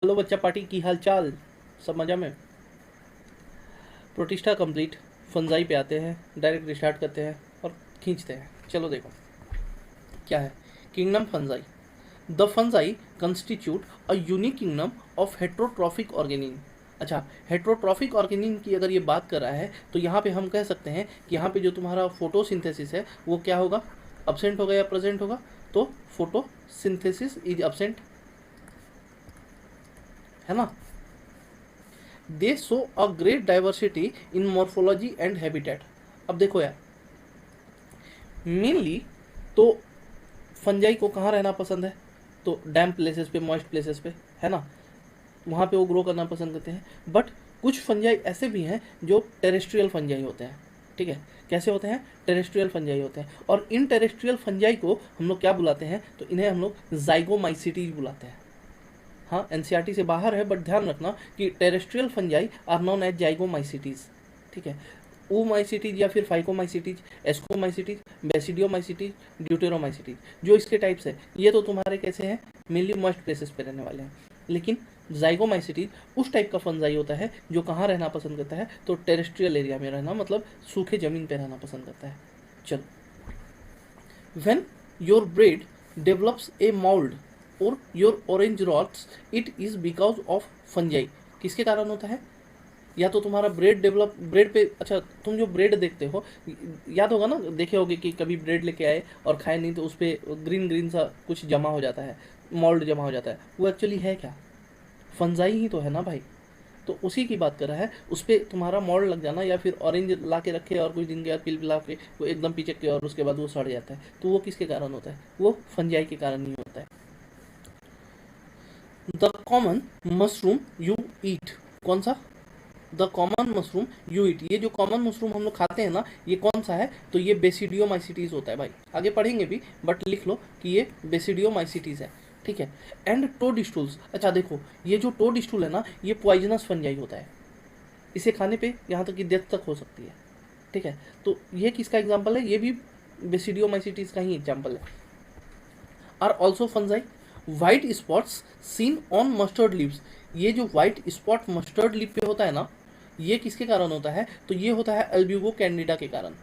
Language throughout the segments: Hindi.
हेलो बच्चा पार्टी की हाल चाल, सब मजा में। प्रोटिस्टा कंप्लीट, फंजाई पे आते हैं, डायरेक्ट रिस्टार्ट करते हैं और खींचते हैं। चलो देखो क्या है। Kingdom fungi. The fungi constitute a unique kingdom of heterotrophic organism. अच्छा, हेट्रोट्रॉफिक ऑर्गेनिज्म की अगर ये बात कर रहा है तो यहाँ पे हम कह सकते हैं कि यहाँ पे जो तुम्हारा फोटोसिंथेसिस है वो क्या होगा, अब्सेंट होगा या प्रेजेंट होगा। तो फोटोसिंथेसिस इज अब्सेंट, है ना। दे show a great diversity in morphology and habitat. अब देखो यार, मेनली तो फंजाई को कहाँ रहना पसंद है, तो डैम्प प्लेसेस पे, मॉइस्ट प्लेसेस पे, है ना, वहाँ पे वो ग्रो करना पसंद करते हैं। बट कुछ फंजाई ऐसे भी हैं जो टेरेस्ट्रियल फंजाई होते हैं। ठीक है, कैसे होते हैं, टेरेस्ट्रियल फंजाई होते हैं। और इन टेरेस्ट्रियल फंजाई को हम लोग क्या बुलाते हैं, तो इन्हें हम लोग जाइगोमाइसिटीज बुलाते हैं। हाँ, एनसीईआरटी से बाहर है, बट ध्यान रखना कि terrestrial fungi are known as zygomycetes. ठीक है, ओमाइसिटीज या फिर फाइकोमाइसिटीज, एस्कोमाइसिटीज, बेसिडियोमाइसिटीज, ड्यूटेरोमाइसिटीज, जो इसके टाइप्स है ये तो तुम्हारे कैसे हैं, मेनली मॉइस्ट प्लेसेस पे रहने वाले हैं। लेकिन जाइगोमाइसिटीज उस टाइप का फंजाई होता है जो कहाँ रहना पसंद करता है, तो टेरेस्ट्रियल एरिया में रहना, मतलब सूखे जमीन पे रहना पसंद करता है। चलो, when your bread develops a mold or your orange rots, it is because of fungi। किसके कारण होता है, या तो तुम्हारा ब्रेड डेवलप, ब्रेड पे, अच्छा तुम जो ब्रेड देखते हो, याद होगा ना, देखे होगे कि कभी ब्रेड लेके आए और खाए नहीं तो उस पर ग्रीन ग्रीन सा कुछ जमा हो जाता है, मोल्ड जमा हो जाता है, वो एक्चुअली है क्या, फंजाई ही तो है ना भाई। तो उसी की बात कर रहा है, उस पर तुम्हारा मोल्ड लग जाना, या फिर ऑरेंज ला के रखे और कुछ दिन के बाद पिल पिला के वो एकदम पिचक के और उसके बाद वो सड़ जाता है, तो वो किसके कारण होता है, वो फंजाई के कारण नहीं होता है। The common mushroom you eat. कौन सा, the common mushroom you eat, ये जो कॉमन मशरूम हम लोग खाते हैं ना, ये कौन सा है, तो ये बेसिडियोमाइसिटीज होता है भाई। आगे पढ़ेंगे भी, बट लिख लो कि ये बेसिडियोमाइसिटीज है। ठीक है, एंड टोडस्टूल्स। अच्छा देखो, ये जो टोडस्टूल है ना, ये पॉइजनस फंजाई होता है, इसे खाने पे यहाँ तक कि डेथ तक हो सकती है। ठीक है, तो ये किसका एग्जाम्पल है, ये भी बेसिडियोमाइसिटीज का ही एग्जाम्पल है। Are also fungi. White spots seen on mustard leaves. ये जो वाइट स्पॉट मस्टर्ड लीफ पे होता है ना, ये किसके कारण होता है, तो ये होता है अल्ब्यूगो कैंडिडा के कारण,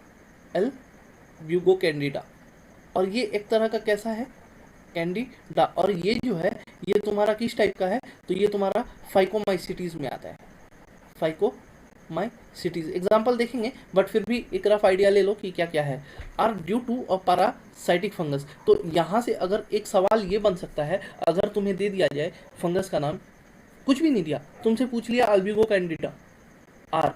अल्ब्यूगो कैंडिडा। और ये एक तरह का कैसा है, कैंडिडा। और ये जो है ये तुम्हारा किस टाइप का है, तो ये तुम्हारा फाइकोमाइसिटीज में आता है, फाइकोमाइसिटीज। एग्जाम्पल देखेंगे, बट फिर भी एक रफ आइडिया ले लो कि क्या क्या है। Are due to a parasitic fungus. तो यहाँ से अगर एक सवाल ये बन सकता है, अगर तुम्हें दे दिया जाए फंगस का नाम, कुछ भी नहीं दिया, तुमसे पूछ लिया albugo candida, are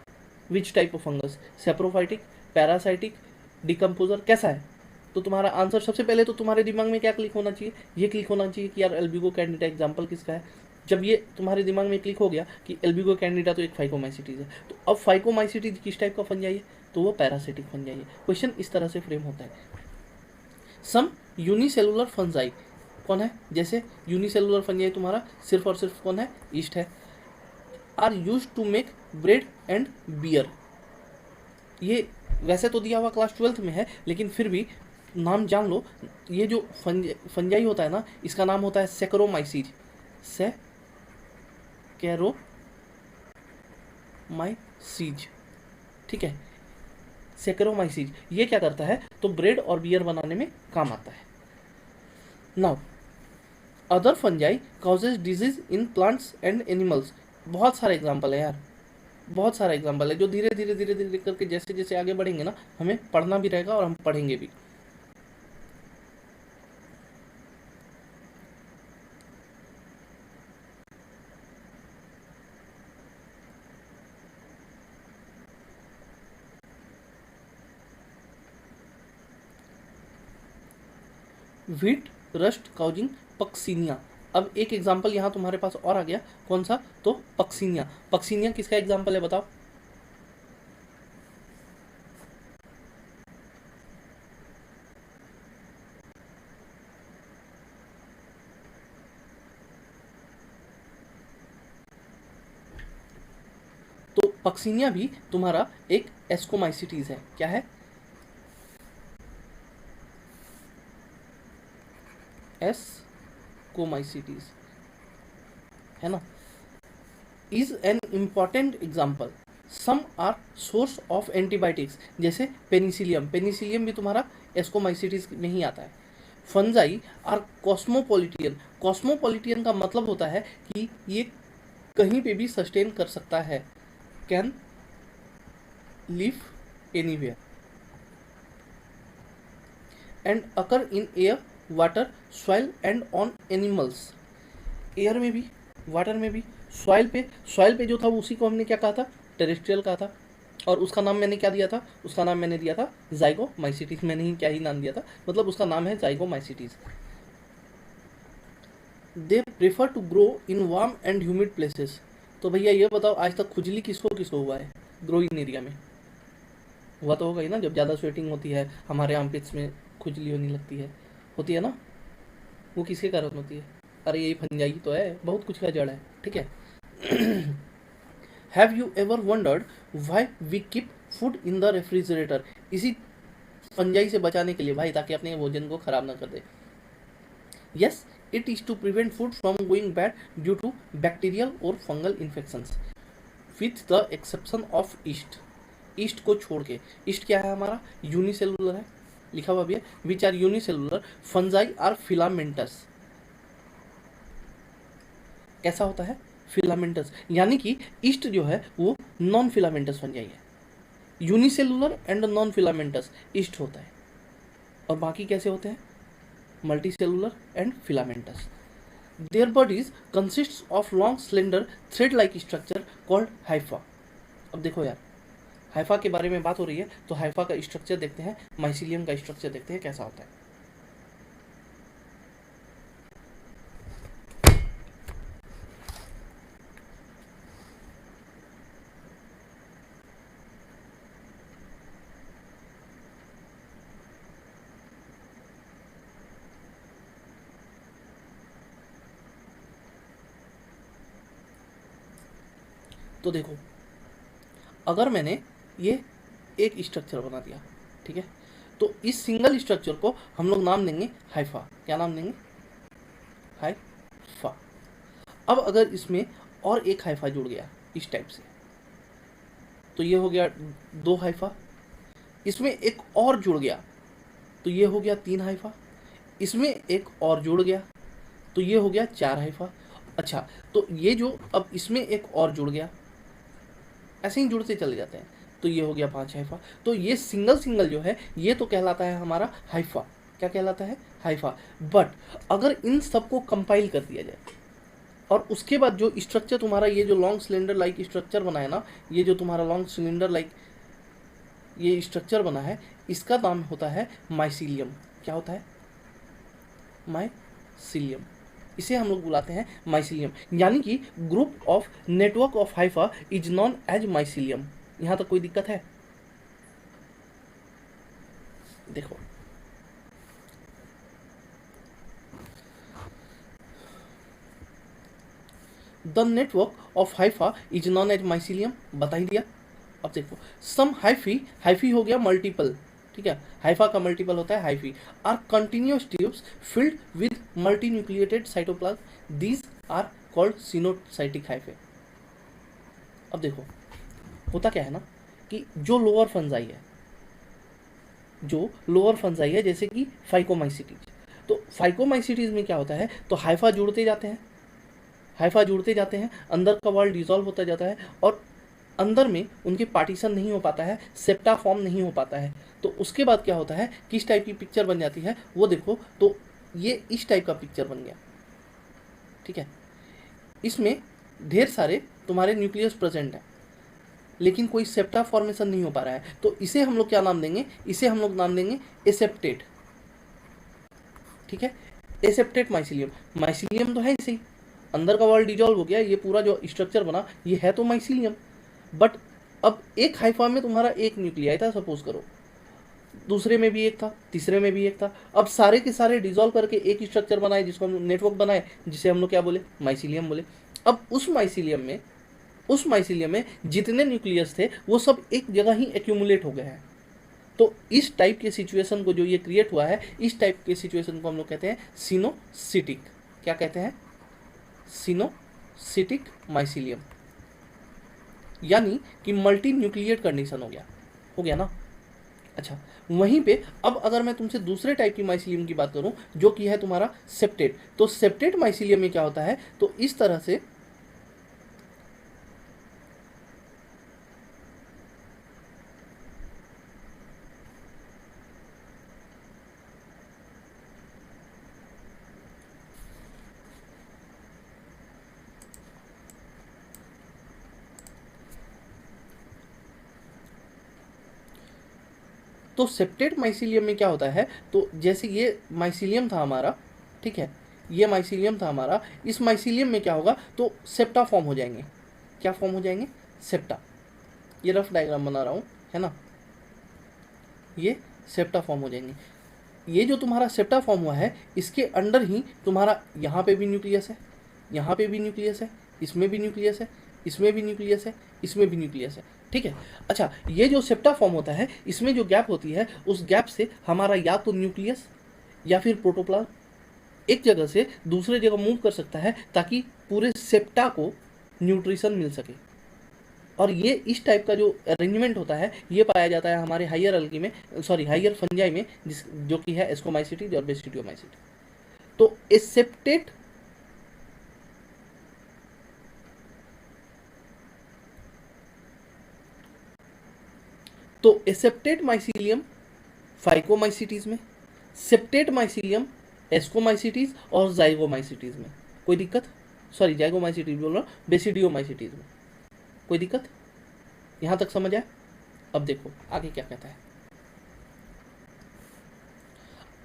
which type of fungus, saprophytic, parasitic, decomposer, कैसा है, तो तुम्हारा आंसर सबसे पहले तो तुम्हारे दिमाग में क्या क्लिक होना चाहिए, ये क्लिक होना चाहिए कि यार एल्बिगो कैंडिडा एग्जाम्पल किसका है। जब ये तुम्हारे दिमाग में क्लिक हो गया कि एल्बिगो कैंडिडा तो एक फाइकोमाइसिटीज है, तो अब फाइकोमाइसिटीज किस टाइप का फंजाई है, तो वो पैरासिटिक फंजाई है। क्वेश्चन इस तरह से फ्रेम होता है। सम यूनिसेलुलर फंजाई, कौन है, जैसे यूनिसेलुलर फंजाई तुम्हारा सिर्फ और सिर्फ कौन है, ईस्ट है। Are used to make bread and beer. ये वैसे तो दिया हुआ क्लास 12th में है, लेकिन फिर भी नाम जान लो। ये जो फंजाई होता है ना, इसका नाम होता है सेक्रोमाइसीज, सेक्रोमाइसीज। ठीक है, सेक्रोमाइसीज ये क्या करता है, तो ब्रेड और बियर बनाने में काम आता है। Now other fungi causes disease in plants and animals. बहुत सारे एग्जाम्पल है यार, बहुत सारा एग्जाम्पल है, जो धीरे धीरे धीरे धीरे करके जैसे जैसे आगे बढ़ेंगे ना, हमें पढ़ना भी रहेगा और हम पढ़ेंगे भी। Wheat rust causing Puccinia. अब एक एग्जाम्पल यहाँ तुम्हारे पास और आ गया, कौन सा, तो पक्सीनिया। पक्सीनिया किसका एग्जाम्पल है बताओ, तो पक्सीनिया भी तुम्हारा एक एस्कोमाइसिटीज है। क्या है, एस्कोमाइसिटीज, है ना। Is an important example. Some are source of antibiotics, जैसे पेनिसिलियम, पेनिसिलियम भी तुम्हारा एस्कोमाइसिटीज में ही आता है। फंजाई आर कॉस्मोपॉलिटियन, कॉस्मोपॉलिटियन का मतलब होता है कि ये कहीं पे भी सस्टेन कर सकता है, can live anywhere, and occur in air, water, soil and on animals. Air में भी, वाटर में भी, सॉइल पे जो था उसी को हमने क्या कहा था, टेरेस्ट्रियल कहा था, और उसका नाम मैंने क्या दिया था, उसका नाम मैंने दिया था जाइगोमाइसिटीज। मैंने ही क्या ही नाम दिया था, मतलब उसका नाम है zygomycetes. They prefer to grow in warm and humid places. तो भैया ये बताओ, आज तक खुजली किसको किसको हुआ है ग्रोइंग एरिया में? हुआ तो होगा ही ना, जब ज़्यादा स्वेटिंग होती है, हमारे आर्मपिट्स में खुजली होने लगती है, होती है ना, वो किसके कारण होती है? अरे यही फंजाई तो है, बहुत कुछ का जड़ है, ठीक है। Have you ever wondered why we keep food in the refrigerator? इसी फंजाई से बचाने के लिए भाई, ताकि अपने भोजन को खराब ना कर दे। Yes, it is to prevent food from going bad due to bacterial और fungal infections, with the exception of yeast. Yeast को छोड़ के, ईस्ट क्या है हमारा, यूनिसेलुलर है, लिखा हुआ भी है, which are unicellular, fungi are filamentous. कैसा होता है, फिलामेंटस, यानी कि ईस्ट जो है वो नॉन फिलामेंटस फंजाई है। Unicellular and non filamentous east होता है, और बाकी कैसे होते हैं, multicellular and filamentous. Their bodies consists of long slender thread like structure called Haifa. अब देखो यार, हाइफा के बारे में बात हो रही है, तो हाइफा का स्ट्रक्चर देखते हैं, माइसिलियम का स्ट्रक्चर देखते हैं कैसा होता है। तो देखो, अगर मैंने ये एक स्ट्रक्चर बना दिया, ठीक है, तो इस सिंगल स्ट्रक्चर को हम लोग नाम देंगे हाइफा। क्या नाम देंगे, हाइफा। अब अगर इसमें और एक हाइफा जुड़ गया इस टाइप से, तो ये हो गया 2 हाइफा। इसमें एक और जुड़ गया तो ये हो गया 3 हाइफा। इसमें एक और जुड़ गया तो ये हो गया 4 हाइफा। अच्छा, तो ये जो अब इसमें एक और जुड़ गया, ऐसे ही जुड़ते चले जाते हैं, तो ये हो गया 5 हाइफा। तो ये सिंगल सिंगल जो है ये तो कहलाता है हमारा हाइफा। क्या कहलाता है, हाइफा। बट अगर इन सबको कंपाइल कर दिया जाए और उसके बाद जो स्ट्रक्चर तुम्हारा, ये जो लॉन्ग सिलेंडर लाइक स्ट्रक्चर बना है ना, ये जो तुम्हारा लॉन्ग सिलेंडर लाइक ये स्ट्रक्चर बना है, इसका नाम होता है माइसिलियम। क्या होता है, माइसिलियम। इसे हम लोग बुलाते हैं माइसिलियम, यानी कि group of network of hypha is known as mycelium. यहां तक कोई दिक्कत है? देखो, the network of hypha is known as mycelium, बता ही दिया। अब देखो, सम हाइफी, हाइफी हो गया मल्टीपल, ठीक है, हाइफा का मल्टीपल होता है hyphae, are continuous tubes filled with multinucleated cytoplasm, these are called coenocytic hyphae. अब देखो, होता क्या है ना कि जो लोअर फंजाई है, जो लोअर फंजाई है, जैसे कि फाइकोमाइसिटीज, तो फाइकोमाइसिटीज में क्या होता है, तो हाइफा जुड़ते जाते हैं, हाइफा जुड़ते जाते हैं, अंदर का वॉल डिसॉल्व होता जाता है, और अंदर में उनके पार्टीशन नहीं हो पाता है, सेप्टा फॉर्म नहीं हो पाता है। तो उसके बाद क्या होता है, किस टाइप की पिक्चर बन जाती है वो देखो, तो ये इस टाइप का पिक्चर बन गया, ठीक है। इसमें ढेर सारे तुम्हारे न्यूक्लियस प्रेजेंट है, लेकिन कोई सेप्टा फॉर्मेशन नहीं हो पा रहा है, तो इसे हम लोग क्या नाम देंगे, इसे हम लोग नाम देंगे एसेप्टेट, ठीक है, एसेप्टेट माइसिलियम। माइसिलियम तो है इसे ही, अंदर का वॉल डिजॉल्व हो गया, ये पूरा जो स्ट्रक्चर बना ये है तो माइसिलियम, बट अब एक हाइफा में तुम्हारा एक न्यूक्लियाई था, सपोज करो, दूसरे में भी एक था, तीसरे में भी एक था, अब सारे के सारे डिजॉल्व करके एक स्ट्रक्चर बनाए, जिसको हम नेटवर्क बनाए, जिसे हम लोग क्या बोले, माइसिलियम बोले। अब उस माइसिलियम में जितने न्यूक्लियस थे वो सब एक जगह ही एक्यूमुलेट हो गए हैं। तो इस टाइप के सिचुएशन को जो ये क्रिएट हुआ है, इस टाइप के सिचुएशन को हम लोग कहते हैं सिनोसिटिक। क्या कहते हैं, सिनोसिटिक माइसिलियम। यानी कि मल्टी न्यूक्लिएट कंडीशन हो गया ना। अच्छा, वहीं पे अब अगर मैं तुमसे दूसरे टाइप की माइसीलियम की बात करूं जो कि है तुम्हारा सेप्टेट, तो सेप्टेट माइसीलियम में क्या होता है, तो इस तरह से तो सेप्टेट माइसीलियम में क्या होता है, तो जैसे ये माइसीलियम था हमारा, ठीक है, ये माइसीलियम था हमारा, इस माइसीलियम में क्या होगा, तो सेप्टा फॉर्म हो जाएंगे। क्या फॉर्म हो जाएंगे, सेप्टा। ये रफ डायग्राम बना रहा हूँ, है ना, ये सेप्टा फॉर्म हो जाएंगे। ये जो तुम्हारा सेप्टा फॉर्म हुआ है, इसके अंडर ही तुम्हारा यहाँ पे भी न्यूक्लियस है, यहाँ पे भी न्यूक्लियस है, इसमें भी न्यूक्लियस है, इसमें भी न्यूक्लियस है, इसमें भी न्यूक्लियस है, ठीक है। अच्छा, ये जो सेप्टा फॉर्म होता है, इसमें जो गैप होती है, उस गैप से हमारा या तो न्यूक्लियस या फिर प्रोटोप्लाज्म एक जगह से दूसरे जगह मूव कर सकता है, ताकि पूरे सेप्टा को न्यूट्रिशन मिल सके। और ये इस टाइप का जो अरेंजमेंट होता है, ये पाया जाता है हमारे हायर अलगी में, सॉरी हायर फंजाई में, जो कि है एस्कोमाइसिटीज और बेसिडियोमाइसिटीज। तो एसेप्टेट एसेप्टेट माइसीलियम फाइकोमाइसिटीज में, सेप्टेट माइसीलियम एस्कोमाइसिटीज और जाइगोमाइसिटीज में। कोई दिक्कत, सॉरी जाइगोमाइसिटीज बोल रहा हूँ, बेसिडियोमाइसिटीज में। कोई दिक्कत, यहाँ तक समझ आया। अब देखो आगे क्या कहता है।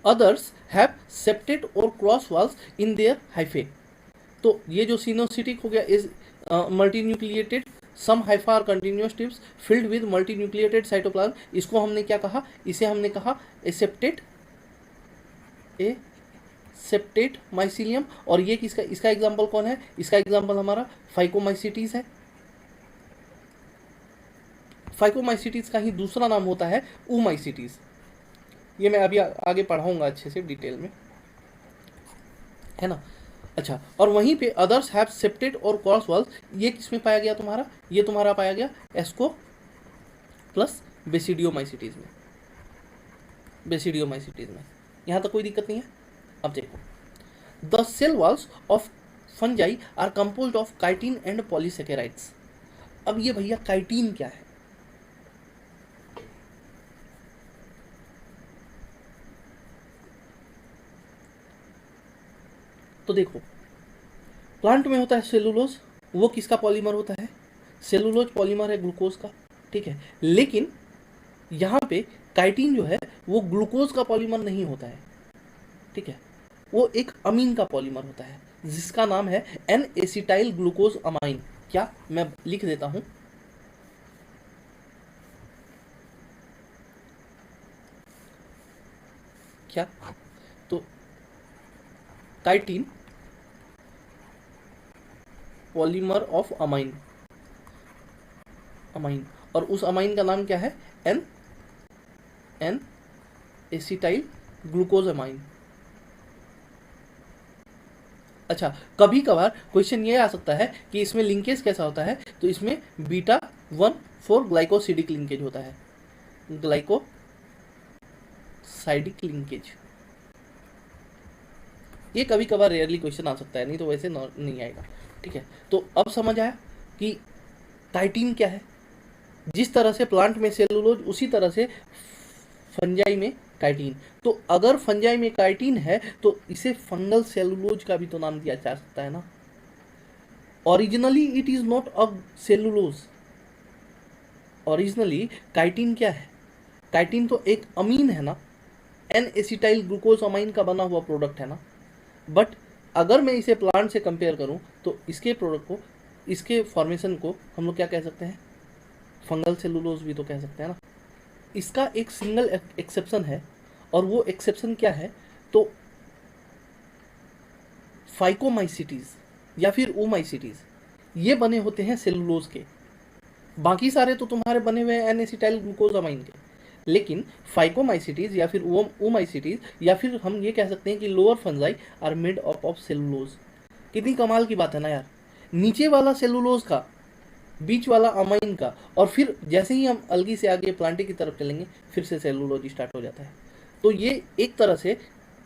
Others have septate or cross walls in their hyphae. तो ये जो सिनोसिटिक हो गया is multinucleated, some hypha are continuous tips filled with multinucleated cytoplasm. इसको हमने क्या कहा, इसे हमने कहा एसेप्टेट, ए सेप्टेट माइसीलियम। और ये किसका, इसका एग्जांपल कौन है, इसका एग्जांपल हमारा फाइकोमाइसिटीज है। फाइकोमाइसिटीज का ही दूसरा नाम होता है ऊमाइसिटीज। ये मैं अभी आगे पढ़ाऊंगा अच्छे से डिटेल में, है ना। अच्छा, और वहीं पे others have septate or cross walls, ये किसमें पाया गया तुम्हारा, ये तुम्हारा पाया गया एस्को प्लस बेसिडियोमाइसिटीज में, बेसिडियोमाइसिटीज में। यहाँ तक कोई दिक्कत नहीं है। अब देखो, the cell walls of fungi are composed of chitin and polysaccharides. अब ये भैया काइटिन क्या है, तो देखो प्लांट में होता है सेलुलोज, वो किसका पॉलीमर होता है, सेलुलोज पॉलीमर है ग्लूकोज का, ठीक है। लेकिन यहाँ पे काइटिन जो है वो ग्लूकोज का पॉलीमर नहीं होता है, ठीक है, वो एक अमीन का पॉलीमर होता है जिसका नाम है एन एसिटाइल ग्लूकोज अमाइन। क्या, मैं लिख देता हूं, क्या, तो chitin polymer of amine, amine, और उस अमाइन का नाम क्या है, N N acetyl glucosamine. अच्छा, कभी कभार क्वेश्चन ये आ सकता है कि इसमें लिंकेज कैसा होता है, तो इसमें बीटा 1,4 ग्लाइकोसिडिक लिंकेज होता है, ग्लाइकोसाइडिक लिंकेज। ये कभी कभार रेयरली क्वेश्चन आ सकता है, नहीं तो वैसे नहीं आएगा, ठीक है। तो अब समझ आया कि काइटिन क्या है। जिस तरह से प्लांट में सेलुलोज, उसी तरह से फंजाई में काइटिन। तो अगर फंजाई में काइटिन है तो इसे फंगल सेलुलोज का भी तो नाम दिया जा सकता है ना। Originally it is not a cellulose, originally chitin क्या है, काइटिन तो एक अमीन है ना, एन एसिटाइल ग्लूकोज अमाइन का बना हुआ प्रोडक्ट है ना। बट अगर मैं इसे प्लांट से कंपेयर करूं तो इसके प्रोडक्ट को, इसके फॉर्मेशन को हम लोग क्या कह सकते हैं, फंगल सेलुलोज भी तो कह सकते हैं ना। इसका एक सिंगल एक्सेप्शन है, और वो एक्सेप्शन क्या है, तो फाइकोमाइसिटीज या फिर ओमाइसिटीज, ये बने होते हैं सेलुलोज के। बाकी सारे तो तुम्हारे बने हुए हैं एन एसिटाइल ग्लूकोज अमाइन के। लेकिन फाइकोमाइसिटीज या फिर ओमाइसिटीज, या फिर हम ये कह सकते हैं कि lower fungi are made up of cellulose. कितनी कमाल की बात है ना यार। नीचे वाला सेलुलोज का बीच वाला अमाइन का, और फिर जैसे ही हम अलगी से आगे प्लांटे की तरफ चलेंगे फिर से सेलुलोज स्टार्ट हो जाता है। तो ये एक तरह से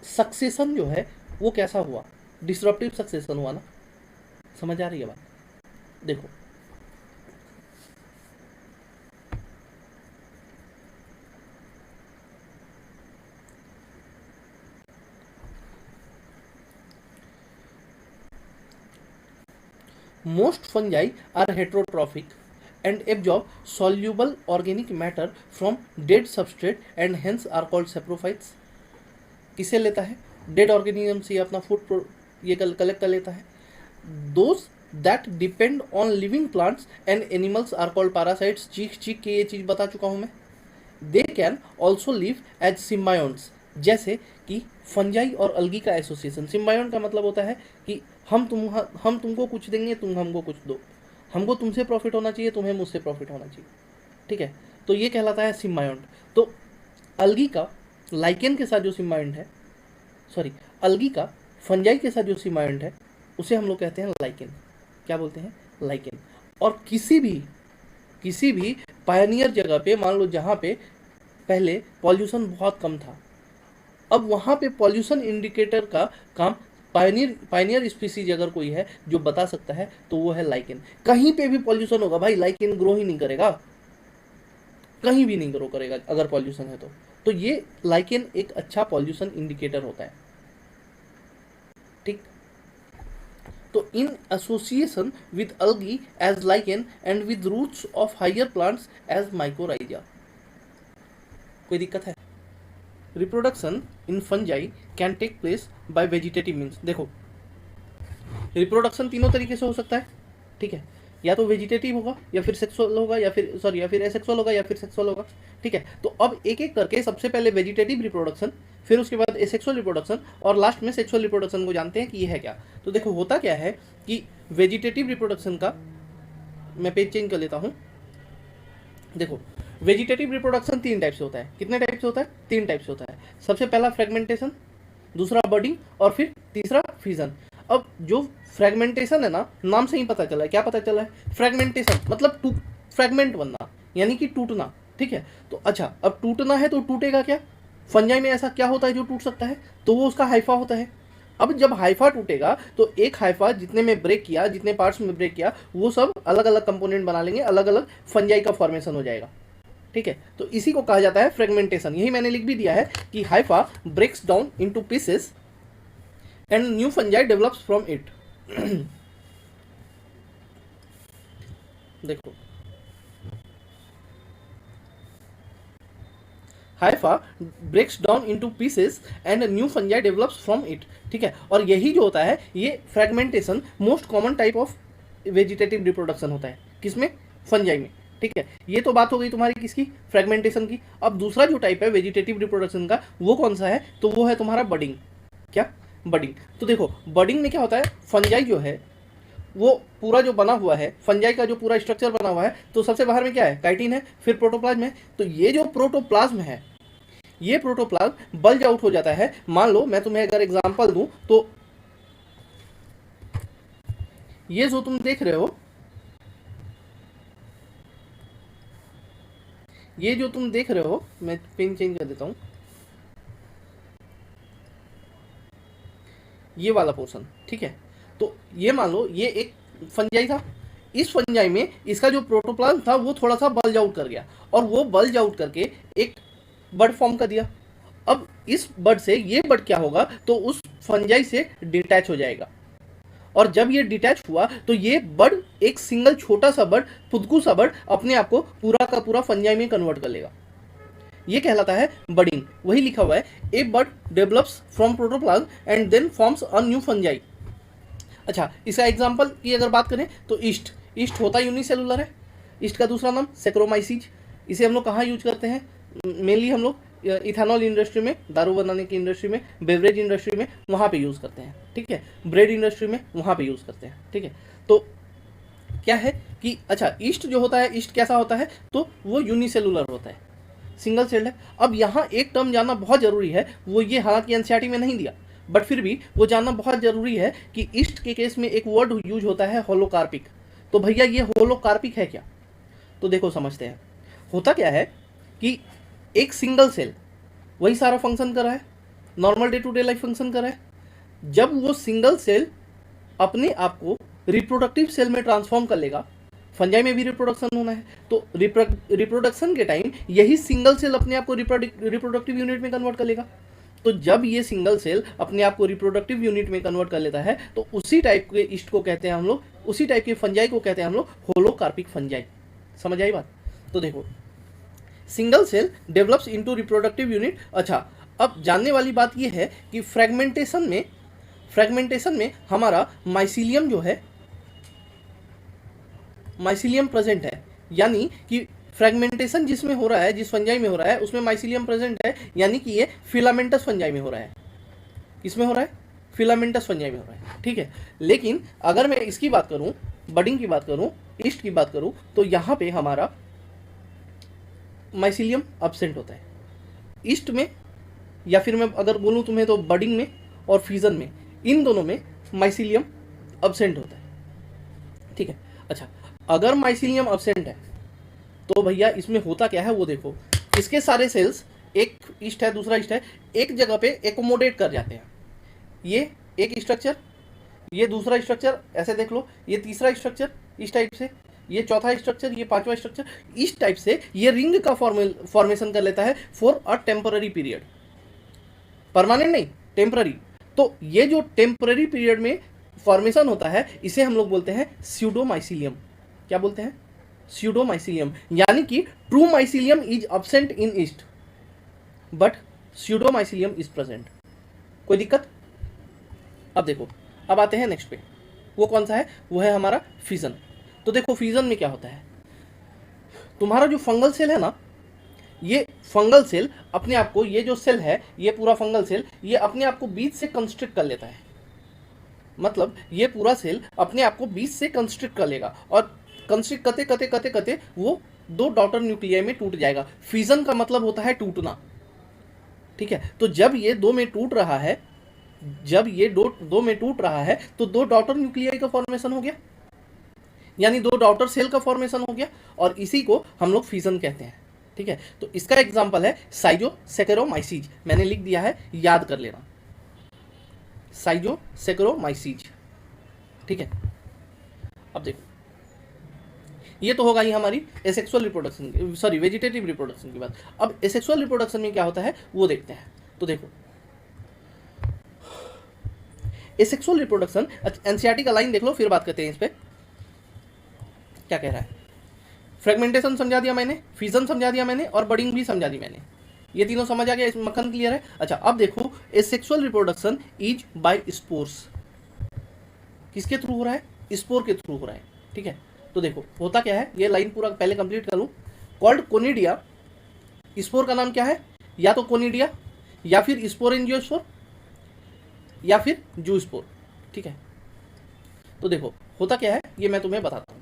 सक्सेशन जो है वो कैसा हुआ, डिसरप्टिव सक्सेशन हुआ ना। समझ आ रही है बात? देखो most fungi are heterotrophic and absorb soluble organic matter from dead substrate and hence are called saprophytes। किसे लेता है? डेड ऑर्गेनिज्म से अपना फूड ये कलेक्ट कर लेता है। Those that depend on living plants and animals are called parasites. चीख चीख के ये चीज बता चुका हूं मैं। They can also live as symbionts, जैसे कि फंजाई और अलगी का एसोसिएशन। सिम्बायोन का मतलब होता है कि हम तुमको कुछ देंगे, तुम हमको कुछ दो, हमको तुमसे प्रॉफिट होना चाहिए, तुम्हें मुझसे प्रॉफिट होना चाहिए, ठीक है। तो ये कहलाता है सिम्बायोंट। तो अलगी का लाइकेन के साथ जो सिम्बायोंट है, सॉरी अलगी का फंजाई के साथ जो सिम्बायोंट है उसे हम लोग कहते हैं लाइकेन। क्या बोलते हैं? लाइकेन। और किसी भी पायनियर जगह पे, मान लो जहाँ पे पहले पॉल्यूशन बहुत कम था, अब वहाँ पे पॉल्यूशन इंडिकेटर का काम पायनियर स्पीसीज अगर कोई है जो बता सकता है तो वो है लाइकेन। कहीं पे भी पॉल्यूशन होगा भाई, लाइकेन ग्रो ही नहीं करेगा, कहीं भी नहीं ग्रो करेगा अगर पॉल्यूशन है तो ये लाइकेन एक अच्छा पॉल्यूशन इंडिकेटर होता है, ठीक। तो in association with algae as lichen and with roots of higher plants as mycorrhiza. कोई दिक्कत है? Reproduction in fungi can take place by vegetative means. देखो रिप्रोडक्शन तीनों तरीके से हो सकता है, ठीक है। या तो वेजिटेटिव होगा, या फिर सेक्सुअल होगा, या फिर एसेक्सुअल होगा, या फिर सेक्सुअल होगा, ठीक है। तो अब एक एक करके सबसे पहले वेजिटेटिव रिप्रोडक्शन, फिर उसके बाद एसेक्सुअल रिप्रोडक्शन, और लास्ट में सेक्सुअल रिप्रोडक्शन को जानते हैं कि ये है क्या। तो देखो होता क्या है कि वेजिटेटिव रिप्रोडक्शन का, मैं पेज चेंज कर लेता हूँ। देखो वेजिटेटिव रिप्रोडक्शन 3 टाइप से होता है। कितने टाइप से होता है? 3 टाइप से होता है। सबसे पहला फ्रेगमेंटेशन, दूसरा बडिंग, और फिर तीसरा फिजन। अब जो फ्रेगमेंटेशन है ना, नाम से ही पता चला है। क्या पता चला है? फ्रेगमेंटेशन मतलब फ्रेगमेंट बनना, यानी कि टूटना, ठीक है। तो अच्छा, अब टूटना है तो टूटेगा क्या? फंजाई में ऐसा क्या होता है जो टूट सकता है? तो वो उसका हाइफा होता है। अब जब हाइफा टूटेगा तो एक हाइफा जितने में ब्रेक किया, जितने पार्ट्स में ब्रेक किया, वो सब अलग अलग कंपोनेंट बना लेंगे, अलग अलग फंजाई का फॉर्मेशन हो जाएगा, ठीक है। तो इसी को कहा जाता है फ्रेगमेंटेशन। यही मैंने लिख भी दिया है कि hypha breaks down into pieces and new fungi develops from it. देखो hypha breaks down into pieces and new fungi develops from it, ठीक है। और यही जो होता है ये fragmentation most common type of vegetative reproduction होता है। किसमें? फंजाई में, ठीक है। ये तो बात हो गई तुम्हारी किसकी? फ्रेगमेंटेशन की। अब दूसरा जो टाइप है वेजिटेटिव रिप्रोडक्शन का, वो कौन सा है? तो वो है तुम्हारा बडिंग। क्या? बडिंग। तो देखो बडिंग में क्या होता है, फंजाई जो है वो पूरा जो बना हुआ है, फंजाई का जो पूरा स्ट्रक्चर बना हुआ है, तो सबसे बाहर में क्या है? काइटिन है, फिर प्रोटोप्लाज्म है। तो ये जो प्रोटोप्लाज्म है, ये प्रोटोप्लाज्म बल्ज आउट हो जाता है। मान लो मैं तुम्हें अगर एग्जांपल दूं तो ये जो तुम देख रहे हो, ये जो तुम देख रहे हो, मैं पेन चेंज कर देता हूं, ये वाला पोर्शन, ठीक है। तो ये मान लो ये एक फंजाई था, इस फंजाई में इसका जो प्रोटोप्लाज्म था वो थोड़ा सा बल्ज आउट कर गया, और वो बल्ज आउट करके एक बड फॉर्म कर दिया। अब इस बड से ये बड क्या होगा, तो उस फंजाई से डिटैच हो जाएगा, और जब ये डिटैच हुआ तो ये बड एक सिंगल छोटा सा बड, फुदकू सा बड, अपने आप को पूरा का पूरा फंजाई में कन्वर्ट कर लेगा। ये कहलाता है बडिंग। वही लिखा हुआ है, a bud develops from protoplasm and then forms a new fungi. अच्छा, इसका एग्जांपल की अगर बात करें तो ईस्ट होता यूनिसेलुलर है। ईस्ट का दूसरा नाम सेक्रोमाइसीज। इसे हम लोग कहाँ यूज करते हैं? मेनली हम लोग इथेनॉल इंडस्ट्री में, दारू बनाने की इंडस्ट्री में, बेवरेज इंडस्ट्री में, वहाँ पे यूज़ करते हैं, ठीक है। ब्रेड इंडस्ट्री में वहाँ पे यूज़ करते हैं, ठीक है। तो क्या है कि अच्छा, ईस्ट जो होता है, ईस्ट कैसा होता है? तो वो यूनिसेलुलर होता है, सिंगल सेल्ड है। अब यहाँ एक टर्म जानना बहुत ज़रूरी है, वो ये हालांकि एनसीईआरटी में नहीं दिया, बट फिर भी वो जानना बहुत ज़रूरी है कि ईस्ट के केस में एक वर्ड यूज होता है होलोकार्पिक। तो भैया ये होलोकार्पिक है क्या? तो देखो समझते हैं। होता क्या है कि एक सिंगल सेल वही सारा फंक्शन कर रहा है, normal day to day life function कर रहा है। जब वो सिंगल सेल अपने आप को रिप्रोडक्टिव सेल में ट्रांसफॉर्म कर लेगा, फंजाई में भी रिप्रोडक्शन होना है, तो रिप्रोडक्शन के टाइम यही सिंगल सेल अपने आप को रिप्रोडक्टिव यूनिट में कन्वर्ट कर लेगा। तो जब ये सिंगल सेल अपने आप को रिप्रोडक्टिव यूनिट में कन्वर्ट कर लेता है, तो उसी टाइप के ईस्ट को कहते हैं हम लोग, उसी टाइप के फंजाई को कहते हैं हम लोग होलोकार्पिक फंजाई। समझ आई बात? तो देखो, single cell develops into reproductive unit. अच्छा, अब जानने वाली बात यह है कि फ्रेगमेंटेशन में हमारा माइसीलियम जो है, माइसीलियम प्रेजेंट है, यानी कि फ्रेगमेंटेशन जिसमें हो रहा है, जिस फंजाई में हो रहा है, उसमें माइसीलियम प्रेजेंट है, यानी कि ये फिलामेंटस फंजाई में हो रहा है। किसमें हो रहा है? फिलामेंटस फंजाई में हो रहा है, ठीक है। लेकिन अगर मैं इसकी बात करूं, बडिंग की बात करूं, ईस्ट की बात करूं, तो यहाँ पे हमारा माइसीलियम एब्सेंट होता है ईस्ट में, या फिर मैं अगर बोलूं तुम्हें तो बडिंग में और फ्यूजन में, इन दोनों में माइसीलियम एब्सेंट होता है, ठीक है। अच्छा, अगर माइसीलियम एब्सेंट है तो भैया इसमें होता क्या है वो देखो। इसके सारे सेल्स, एक ईस्ट है दूसरा ईस्ट है, एक जगह पे एकोमोडेट कर जाते हैं। ये एक स्ट्रक्चर, ये दूसरा स्ट्रक्चर, ऐसे देख लो, ये तीसरा स्ट्रक्चर इस टाइप से, ये चौथा स्ट्रक्चर, ये पांचवा स्ट्रक्चर, इस टाइप से ये रिंग का फॉर्मेशन कर लेता है for a temporary period. Permanent नहीं, टेम्पररी। तो ये जो टेम्पररी पीरियड में फॉर्मेशन होता है, इसे हम लोग बोलते हैं स्यूडोमाइसीलियम। क्या बोलते हैं? स्यूडोमाइसीलियम। यानी कि true mycelium is absent in yeast but pseudomycelium is present. कोई दिक्कत? अब देखो, अब आते हैं नेक्स्ट पे। वो कौन सा है? वो है हमारा फ्यूजन। तो देखो फ्यूजन में क्या होता है, तुम्हारा जो फंगल सेल है ना, ये फंगल सेल अपने आप को, ये जो सेल है, ये पूरा फंगल सेल, ये अपने आप को बीच से कंस्ट्रिक्ट कर लेता है। मतलब ये पूरा सेल अपने आप को बीच से कंस्ट्रिक्ट कर लेगा, और कंस्ट्रिक्ट करते करते करते करते वो दो डॉटर न्यूक्लियाई में टूट जाएगा। फ्यूजन का मतलब होता है टूटना, ठीक है। तो जब ये दो में टूट रहा है, जब ये दो में टूट रहा है, तो दो डॉटर न्यूक्लियाई का फॉर्मेशन हो गया, यानी दो डॉटर सेल का फॉर्मेशन हो गया, और इसी को हम लोग फ्यूजन कहते हैं, ठीक है। तो इसका एग्जांपल है साइजोसैकेरोमाइसीज। मैंने लिख दिया है, याद कर लेना, साइजोसैकेरोमाइसीज, ठीक है। अब देखो, ये तो होगा ही हमारी asexual reproduction, sorry vegetative reproduction की बात। अब एसेक्सुअल रिप्रोडक्शन में क्या होता है वो देखते हैं। तो देखो, एसेक्सुअल रिप्रोडक्शन, एनसीईआरटी का लाइन देख लो, फिर बात करते हैं इस पे क्या कह रहा है। फ्रेगमेंटेशन समझा दिया मैंने, फ्यूजन समझा दिया मैंने, और बडिंग भी समझा दी मैंने। ये तीनों समझ आ गया, इस मक्खन क्लियर है। अच्छा, अब देखो, asexual reproduction is by spores. किसके थ्रू हो रहा है? स्पोर के थ्रू हो रहा है, ठीक है। तो देखो होता क्या है, ये लाइन पूरा पहले कंप्लीट कर लूं। कॉल्ड कोनिडिया, स्पोर का नाम क्या है? या तो कोनिडिया, या फिर स्पोरेंजियोस्पोर, या फिर जूस्पोर, ठीक है। तो देखो होता क्या है, ये मैं तुम्हें बताता हूं।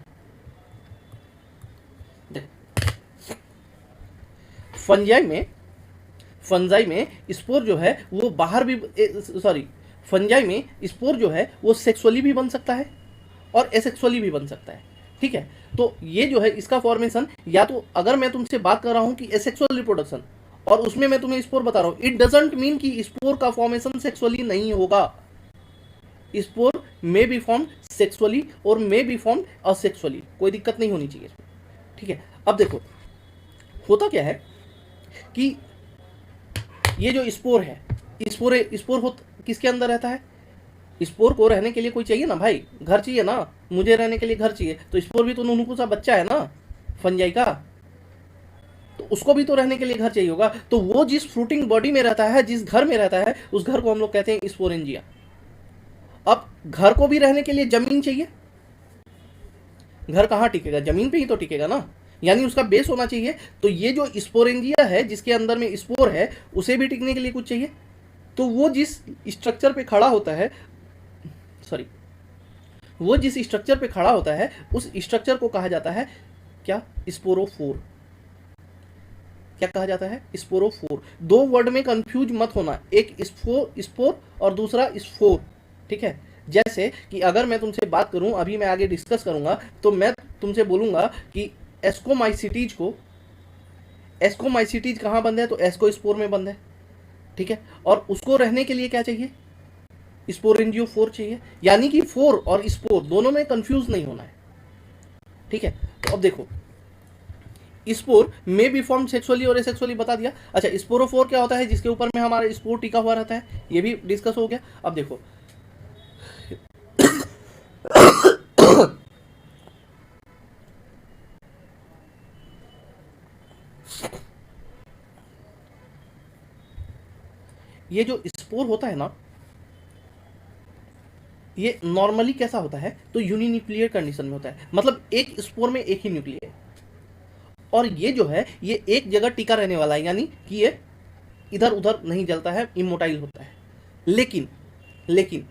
फंजाई में स्पोर जो है वो बाहर भी, सॉरी, फंजाई में स्पोर जो है वो सेक्सुअली भी बन सकता है और एसेक्सुअली भी बन सकता है, ठीक है। तो ये जो है इसका फॉर्मेशन, या तो अगर मैं तुमसे बात कर रहा हूं कि एसेक्सुअल रिप्रोडक्शन, और उसमें मैं तुम्हें स्पोर बता रहा हूं, इट डजंट मीन कि स्पोर का फॉर्मेशन सेक्सुअली नहीं होगा। Spore may be form sexually और मे बी फॉर्म असेक्सुअली, कोई दिक्कत नहीं होनी चाहिए, ठीक है। अब देखो होता क्या है कि ये जो स्पोर है, स्पोर किसके अंदर रहता है? स्पोर को रहने के लिए कोई चाहिए ना भाई, घर चाहिए ना, मुझे रहने के लिए घर चाहिए। तो स्पोर भी तो नुनकू सा बच्चा है ना फंजाई का, तो उसको भी तो रहने के लिए घर चाहिए होगा। तो वो जिस फ्रूटिंग बॉडी में रहता है, जिस घर में रहता है, उस घर को हम लोग कहते हैं स्पोरेंजिया। अब घर को भी रहने के लिए जमीन चाहिए, घर कहाँ टिकेगा? जमीन पे ही तो टिकेगा ना, यानी उसका बेस होना चाहिए। तो ये जो स्पोरेंजिया है, जिसके अंदर में स्पोर है, उसे भी टिकने के लिए कुछ चाहिए। तो वो जिस स्ट्रक्चर पे खड़ा होता है, सॉरी, वो जिस स्ट्रक्चर पे खड़ा होता है, उस स्ट्रक्चर को कहा जाता है क्या? स्पोरोफोर। क्या कहा जाता है? स्पोरोफोर। दो वर्ड में कंफ्यूज मत होना, एक स्पोर और दूसरा स्फोर, ठीक है। जैसे कि अगर मैं तुमसे बात करूं, अभी मैं आगे डिस्कस करूंगा, तो मैं तुमसे बोलूंगा कि एस्कोमाइसिटीज कहाँ बंद है, तो एस्कोस्पोर में बंद है। ठीक है, और उसको रहने के लिए क्या चाहिए, स्पोरेंजियो 4 चाहिए। यानी कि 4 और स्पोर दोनों में कंफ्यूज नहीं होना है। ठीक है, तो अब देखो, स्पोर में बी फॉर्म सेक्सुअली और एसेक्सुअली बता दिया। अच्छा, स्पोरोफोर क्या होता है, जिसके ऊपर में हमारा स्पोर टिका हुआ रहता है, ये भी डिस्कस हो गया। अब देखो, ये जो स्पोर होता है ना, ये नॉर्मली कैसा होता है, तो यूनिन्यूक्लियर कंडीशन में होता है, मतलब एक स्पोर में एक ही न्यूक्लियर, और ये जो है ये एक जगह टिका रहने वाला है, यानी कि ये इधर उधर नहीं जलता है, इमोटाइल होता है। लेकिन लेकिन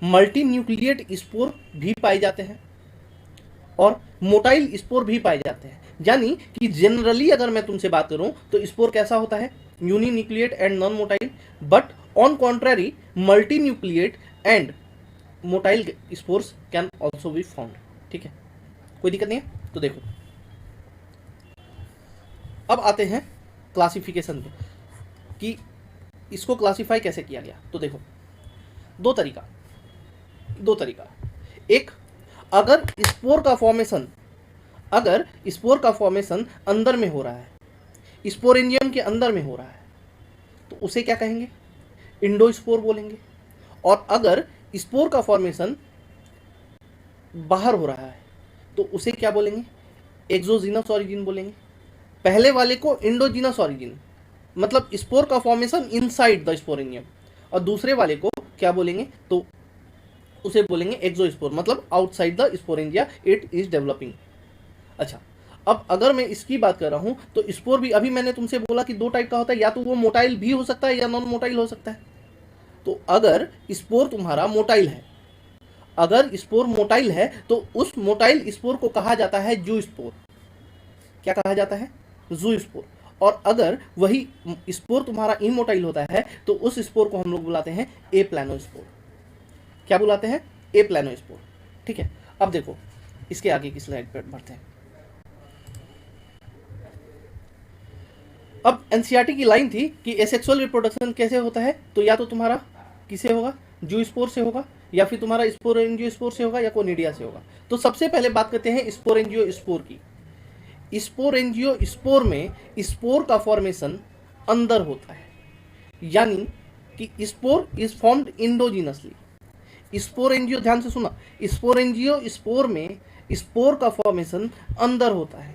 मल्टी न्यूक्लिएट स्पोर भी पाए जाते हैं और मोटाइल स्पोर भी पाए जाते हैं। यानी कि जनरली अगर मैं तुमसे बात करूं तो स्पोर कैसा होता है, uninucleate and non motile, but on contrary multi nucleate and motile spores can also be found. ठीक है, कोई दिक्कत नहीं है। तो देखो, अब आते हैं क्लासिफिकेशन पे कि इसको क्लासिफाई कैसे किया गया। तो देखो, दो तरीका एक, अगर स्पोर का फॉर्मेशन अंदर में हो रहा है, स्पोरेंजियम के अंदर में हो रहा है, तो उसे क्या कहेंगे, इंडोस्पोर बोलेंगे। और अगर स्पोर का फॉर्मेशन बाहर हो रहा है तो उसे क्या बोलेंगे, एक्सोजीनस ऑरिजिन बोलेंगे। पहले वाले को इंडोजीनस ऑरिजिन, मतलब स्पोर का फॉर्मेशन इनसाइड द स्पोरेंजियम, और दूसरे वाले को क्या बोलेंगे, तो उसे बोलेंगे एक्सोस्पोर, मतलब outside the sporangia it is developing. अच्छा, अब अगर मैं इसकी बात कर रहा हूं तो स्पोर भी, अभी मैंने तुमसे बोला कि दो टाइप का होता है, या तो वो मोटाइल भी हो सकता है या नॉन मोटाइल हो सकता है। तो अगर स्पोर तुम्हारा मोटाइल है, तो उस मोटाइल स्पोर को कहा जाता है जू स्पोर। क्या कहा जाता है, जू स्पोर। और अगर वही स्पोर तुम्हारा इमोटाइल होता है तो उस स्पोर को हम लोग बुलाते हैं ए प्लानोस्पोर। क्या बुलाते हैं, ए प्लानोस्पोर। ठीक है, अब देखो इसके आगे की स्लाइड पर बढ़ते हैं। अब एनसीईआरटी की लाइन थी कि एसेक्सुअल रिप्रोडक्शन कैसे होता है, तो या तो तुम्हारा किसे होगा, जू स्पोर से होगा, या फिर तुम्हारा स्पोरेंजियो स्पोर से होगा, या कोनिडिया से होगा। तो सबसे पहले बात करते हैं स्पोरेंजियो स्पोर की। स्पोरेंजियो स्पोर में स्पोर का फॉर्मेशन अंदर होता है, यानी कि स्पोर इज फॉर्म्ड इंडोजिनसली। स्पोरेंजियो, ध्यान से सुना, स्पोरेंजियो स्पोर में स्पोर का फॉर्मेशन अंदर होता है,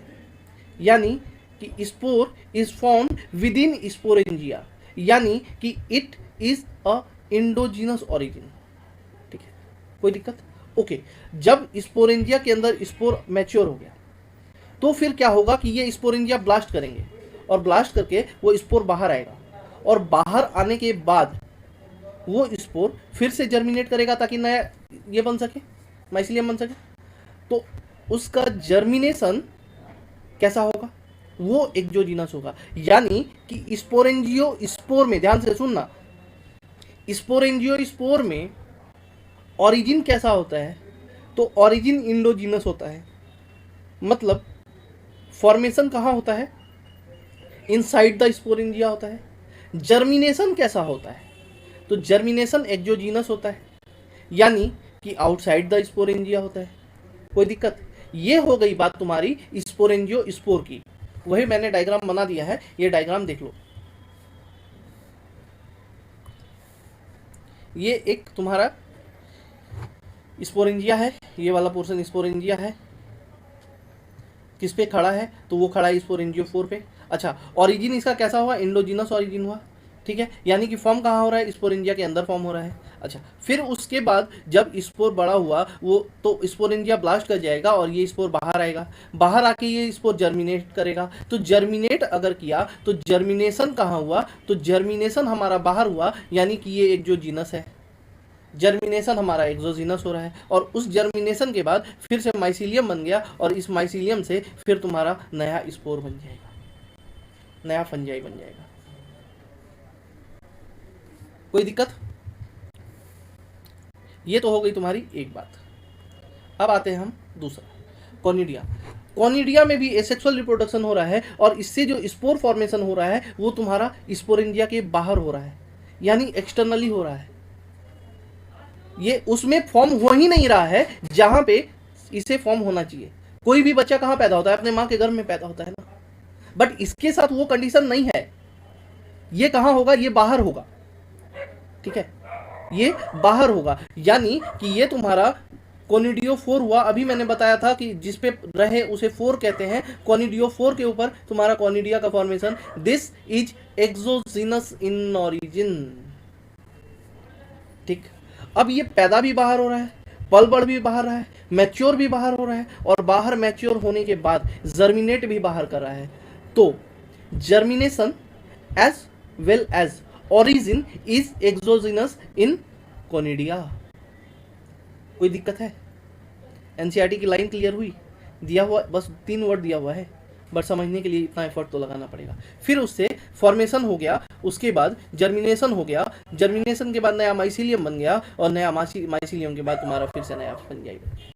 यानी कि spore is formed with in sporangia, यानी कि it is a indigenous origin. ठीक है, कोई दिक्कत, ओके। जब स्पोरेंजिया के अंदर स्पोर मैच्योर हो गया तो फिर क्या होगा कि ये स्पोरेंजिया ब्लास्ट करेंगे, और ब्लास्ट करके वो स्पोर बाहर आएगा, और बाहर आने के बाद वो स्पोर फिर से जर्मिनेट करेगा ताकि नया ये बन सके, माइसिलियम बन सके। तो उसका जर्मिनेशन कैसा होगा, वो एक्सोजीनस होगा। यानी कि स्पोरेंजियो स्पोर में, ध्यान से सुनना, स्पोरेंजियो स्पोर में ऑरिजिन कैसा होता है, तो ऑरिजिन इंडोजीनस होता है। मतलब फॉर्मेशन कहाँ होता है, इनसाइड द स्पोरेंजिया होता है। जर्मिनेशन कैसा होता है, तो जर्मिनेशन एक्सोजीनस होता है, यानी कि आउटसाइड द स्पोरेंजिया होता है। कोई दिक्कत, ये हो गई बात तुम्हारी स्पोरेंजियो स्पोर की। वही मैंने डायग्राम बना दिया है, ये डायग्राम देख लो। ये एक तुम्हारा स्पोरेंजिया है, ये वाला पोर्शन स्पोरेंजिया है, किस पे खड़ा है, तो वो खड़ा है स्पोरेंजियो 4 पे। अच्छा, ऑरिजिन इसका कैसा हुआ, इंडोजिनस ऑरिजिन हुआ। ठीक है, यानी कि फॉर्म कहाँ हो रहा है, स्पोरेंजिया के अंदर फॉर्म हो रहा है। अच्छा, फिर उसके बाद जब स्पोर बड़ा हुआ वो, तो स्पोरेंजिया ब्लास्ट कर जाएगा और ये स्पोर बाहर आएगा, बाहर आके ये स्पोर जर्मिनेट करेगा। तो जर्मिनेट अगर किया तो जर्मिनेशन कहाँ हुआ, तो जर्मिनेशन हमारा बाहर हुआ, यानी कि ये एक्सोजीनस है। जर्मिनेशन हमारा एक्सोजीनस हो रहा है, और उस जर्मिनेशन के बाद फिर से माइसिलियम बन गया, और इस माइसिलियम से फिर तुम्हारा नया स्पोर बन जाएगा, नया फंजाई बन जाएगा। कोई दिक्कत, ये तो हो गई तुम्हारी एक बात। अब आते हैं हम दूसरा, कॉनिडिया। कॉनिडिया में भी एसेक्सुअल रिप्रोडक्शन हो रहा है, और इससे जो स्पोर फॉर्मेशन हो रहा है वो तुम्हारा स्पोरेंजिया के बाहर हो रहा है, यानी एक्सटर्नली हो रहा है। ये उसमें फॉर्म हो ही नहीं रहा है जहां पे इसे फॉर्म होना चाहिए। कोई भी बच्चा कहाँ पैदा होता है? अपने माँ के गर्भ में पैदा होता है ना। बट इसके साथ वो कंडीशन नहीं है। ये कहाँ होगा? ये बाहर होगा, ठीक है, ये बाहर होगा। यानी कि ये तुम्हारा कोनिडियोफोर हुआ। अभी मैंने बताया था कि जिस पे रहे उसे फोर कहते हैं। कोनिडियोफोर के ऊपर तुम्हारा कोनिडिया का formation. This is exogenous in origin, ठीक। अब ये पैदा भी बाहर हो रहा है, पल बढ़ भी बाहर रहा है, मैच्योर भी बाहर हो रहा है, और बाहर मैच्योर होने के बाद जर्मिनेट भी बाहर कर रहा है। तो germination as well as origin is exogenous in conidia. कोई दिक्कत है? एनसीईआरटी की लाइन क्लियर हुई? दिया हुआ बस 3 वर्ड दिया हुआ है, बट समझने के लिए इतना एफर्ट तो लगाना पड़ेगा। फिर उससे फॉर्मेशन हो गया, उसके बाद जर्मिनेशन हो गया, जर्मिनेशन के बाद नया माइसीलियम बन गया, और नया माइसीलियम के बाद तुम्हारा फिर से नया फंजाई बन गया।